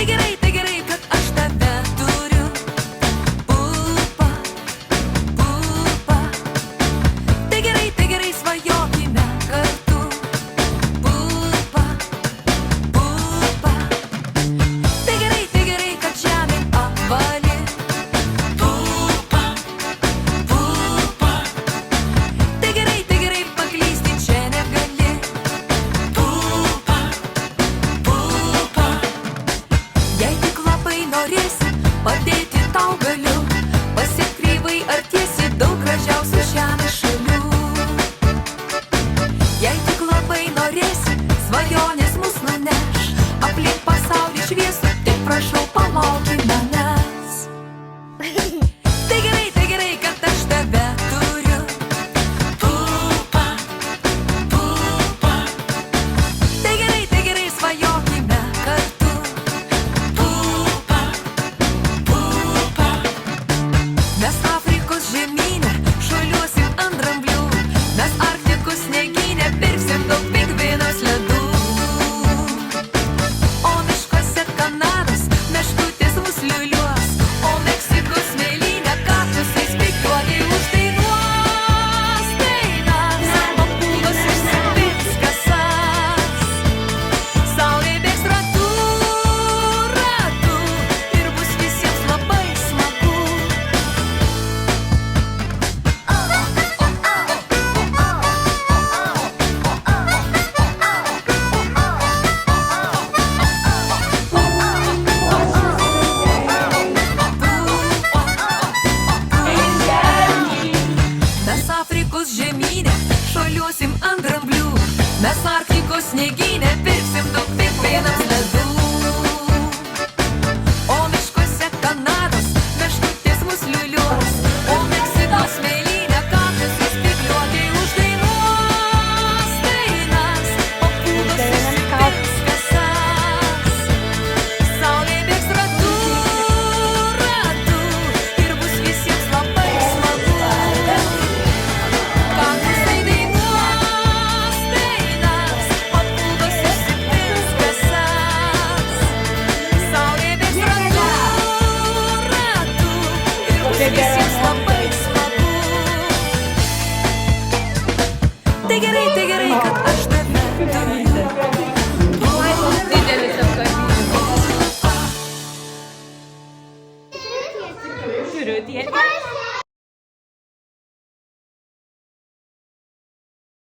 tai gerai, kad aš tave turiu. Pupa, pupa. Tai gerai, svajokime kartu. Pupa, pupa. Tai gerai, kad žemė apvali. Pupa, pupa. Tai gerai, paklysti čia negali. Pupa, pupa. Jei tik labai norėsi, padėti tau galiu. Pasiek kreivai ar tiesi daug gražiausių žemės šalių. Jei tik labai norėsi, svajonės mus nuneš. Aplink pasaulį šviesų, tik prašau pamokink manęs. Tai gerai, kad aš tave turiu. Pupa, pupa. Tai gerai, svajokime kartu. Pupa, pupa. Mes Afrikos žemyne šuoliuosim ant dramblių. Mes Arktikos sniegyne pirksim daug pingvinų ledų. O miškuose Kanados meškutės mus liuliuos. O Meksikos smėlyne kaktusai spygliuotai uždainuos dainas. Papūgos išsipils kasas. Saulė bėgs ratu, ratu ir bus visiems labai smagu. Mes Afrikos žemyne šuoliuosim ant dramblių. Mes Arktikos sniegyne pirksim daug pingvinams ledų. O miškuose Kanados meškutės mus liuliuos. O Meksikos smėlyne kaktusai spygliuotai uždainuos dainas. Papūgos išsipils kasas. Saulė bėgs ratu, ratu ir bus visiems labai smagu. Kaktusai dainuos dainas. Papūgos išsipils kasas. Saulė bėgs ratu, ratu ir bus visiems labai smagu. Tai gerai, kad aš tave turiu. Didelis apkabinimas. Turiu tiek.